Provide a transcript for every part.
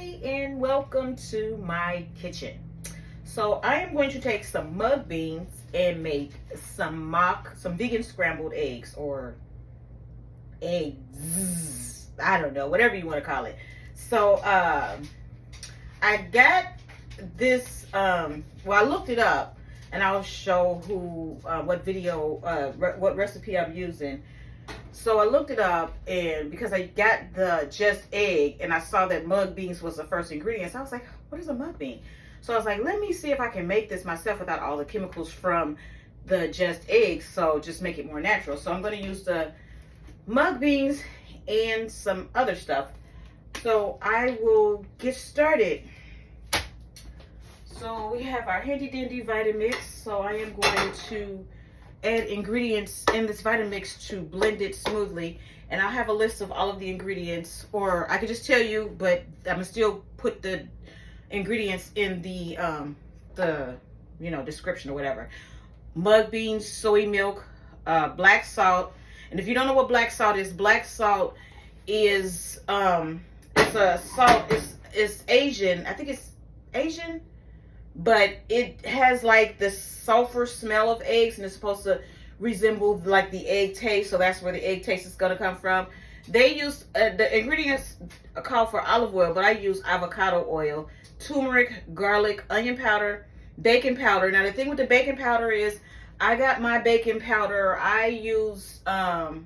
Hi and welcome to my kitchen. So I am going to take some mug beans and make some vegan scrambled eggs, or eggs, I don't know, whatever you want to call it. So I got this, well, I looked it up and I'll show what recipe I'm using. So I looked it up, and because I got the just egg and I saw that mug beans was the first ingredient, so I was like, what is a mug bean? So I was like, let me see if I can make this myself without all the chemicals from the just eggs, so just make it more natural. So I'm going to use the mug beans and some other stuff. So I will get started. So we have our handy dandy Vitamix. So I am going to add ingredients in this Vitamix to blend it smoothly, and I'll have a list of all of the ingredients, or I could just tell you, but I'm gonna still put the ingredients in the description or whatever. Mug beans, soy milk, black salt. And if you don't know what black salt is it's a salt, it's Asian, I think it's Asian, but it has like the sulfur smell of eggs, and it's supposed to resemble like the egg taste, so that's where the egg taste is going to come from. They use the ingredients call for olive oil, but I use avocado oil, turmeric, garlic, onion powder, baking powder. Now the thing with the baking powder is I got my baking powder, I use non-GMO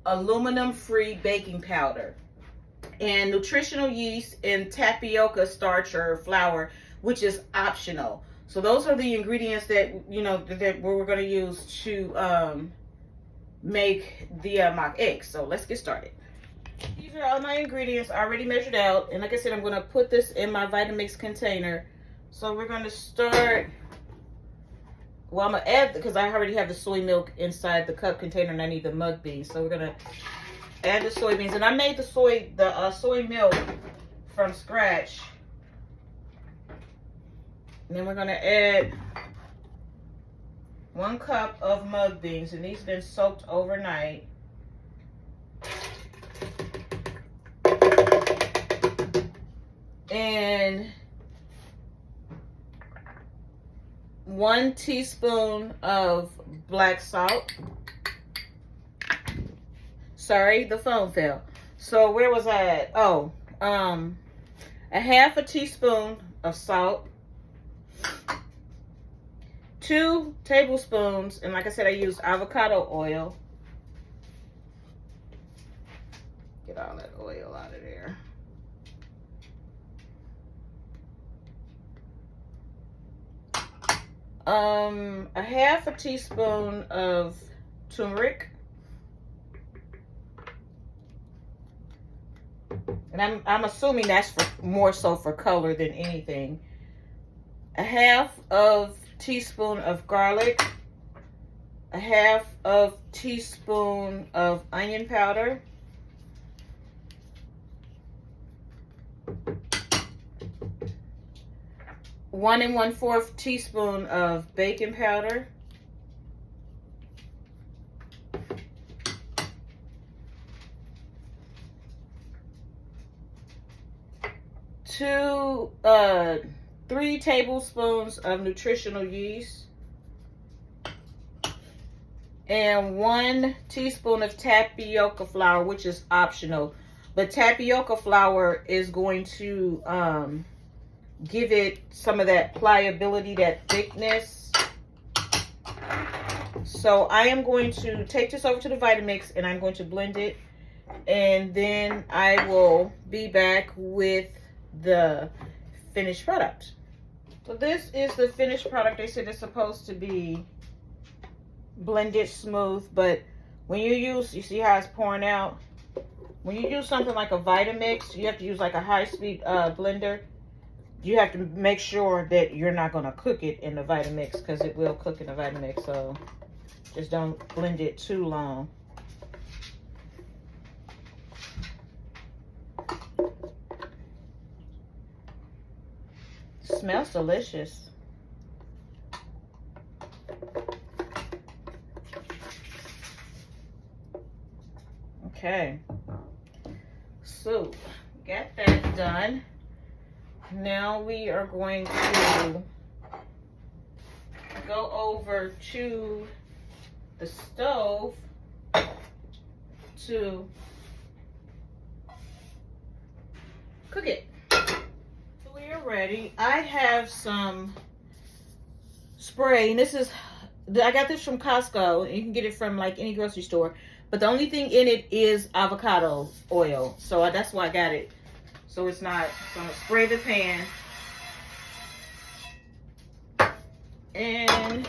aluminum free baking powder, and nutritional yeast, and tapioca starch or flour, which is optional. So those are the ingredients that we're going to use to make the mock eggs. So let's get started. These are all my ingredients already measured out, and like I said, I'm going to put this in my Vitamix container. So we're going to start. Well, I'm going to add, because I already have the soy milk inside the cup container, and I need the mug beans. So we're going to add the soybeans, and I made the soy milk from scratch. And then we're going to add 1 cup of mug beans, and these have been soaked overnight. And 1 teaspoon of black salt. Sorry, the phone fell. So where was I at? Oh, a half a teaspoon of salt, 2 tablespoons, and like I said, I used avocado oil. Get all that oil out of there. A half a teaspoon of turmeric. And I'm assuming that's more so for color than anything. A half of teaspoon of garlic. A half of teaspoon of onion powder. 1 1/4 teaspoon of baking powder. 3 tablespoons of nutritional yeast, and 1 teaspoon of tapioca flour, which is optional, but tapioca flour is going to give it some of that pliability, that thickness. So I am going to take this over to the Vitamix, and I'm going to blend it, and then I will be back with the finished product. So this is the finished product. They said it's supposed to be blended smooth, but when you see how it's pouring out? When you use something like a Vitamix, you have to use like a high-speed blender. You have to make sure that you're not going to cook it in the Vitamix, because it will cook in the Vitamix. So just don't blend it too long. Smells delicious. Okay. So got that done. Now we are going to go over to the stove to cook it. So we are ready. I have some spray, and I got this from Costco. You can get it from like any grocery store, but the only thing in it is avocado oil, so that's why I got it. So it's not. So I'm gonna spray the pan, and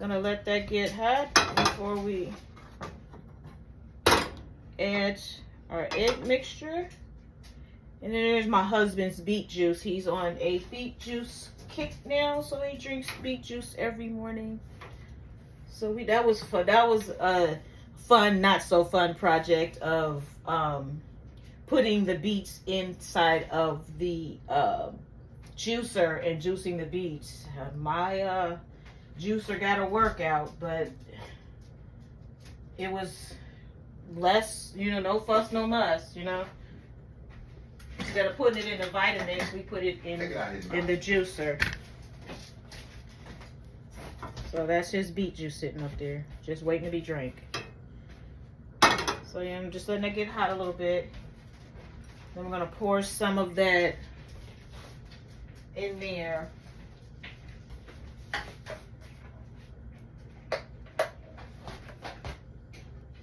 gonna let that get hot before we add our egg mixture. And then there's my husband's beet juice. He's on a beet juice kick now, so he drinks beet juice every morning. So that was fun. That was a fun, not so fun project of putting the beets inside of the juicer and juicing the beets. My juicer got a workout, but it was less, no fuss, no muss, Instead of putting it in the Vitamix, we put it in the juicer. So that's his beet juice sitting up there, just waiting to be drank. So yeah, I'm just letting it get hot a little bit. Then we're gonna pour some of that in there.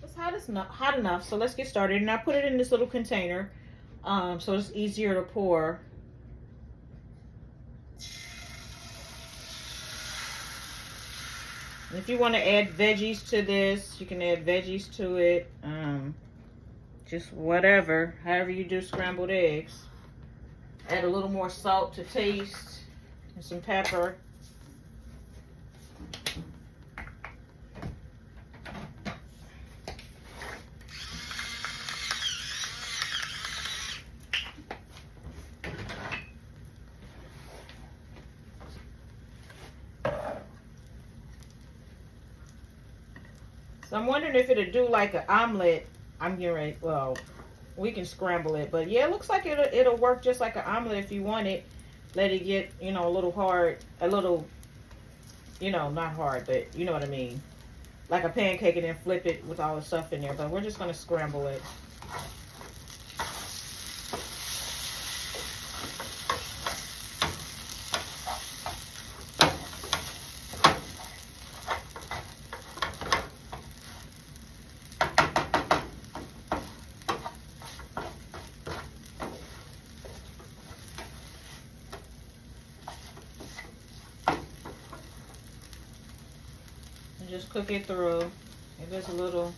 It's hot enough, so let's get started. And I put it in this little container, so it's easier to pour. And if you want to add veggies to this, you can add veggies to it. Just whatever, however you do scrambled eggs. Add a little more salt to taste and some pepper. So I'm wondering if it'll do like an omelet. I'm getting ready. Well, we can scramble it, but yeah, it looks like it'll work just like an omelet if you want it. Let it get, a little hard, a little, not hard, but you know what I mean. Like a pancake, and then flip it with all the stuff in there. But we're just gonna scramble it. Just cook it through. It is a little.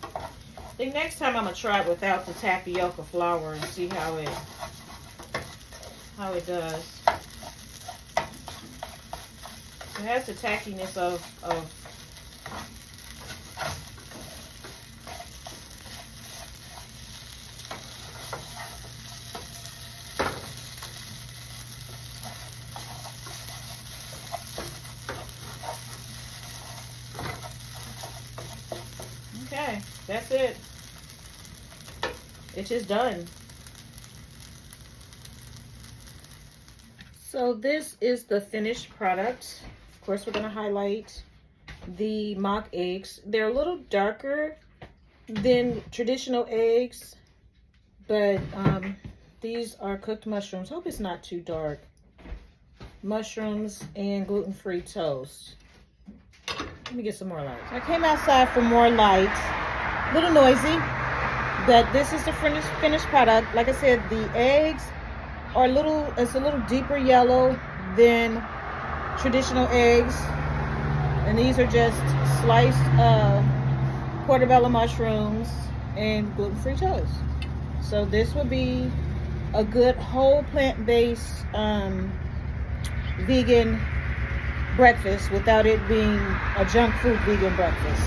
I think next time I'm gonna try it without the tapioca flour and see how it does. It has the tackiness of Okay, that's it. It's just done. So this is the finished product. Of course, we're going to highlight the mock eggs. They're a little darker than traditional eggs, but these are cooked mushrooms. Hope it's not too dark. Mushrooms and gluten-free toast. Let me get some more lights. I came outside for more lights. A little noisy, but this is the finished product. Like I said, the eggs are it's a little deeper yellow than traditional eggs. And these are just sliced portobello mushrooms and gluten-free toast. So this would be a good whole plant-based vegan breakfast without it being a junk food vegan breakfast.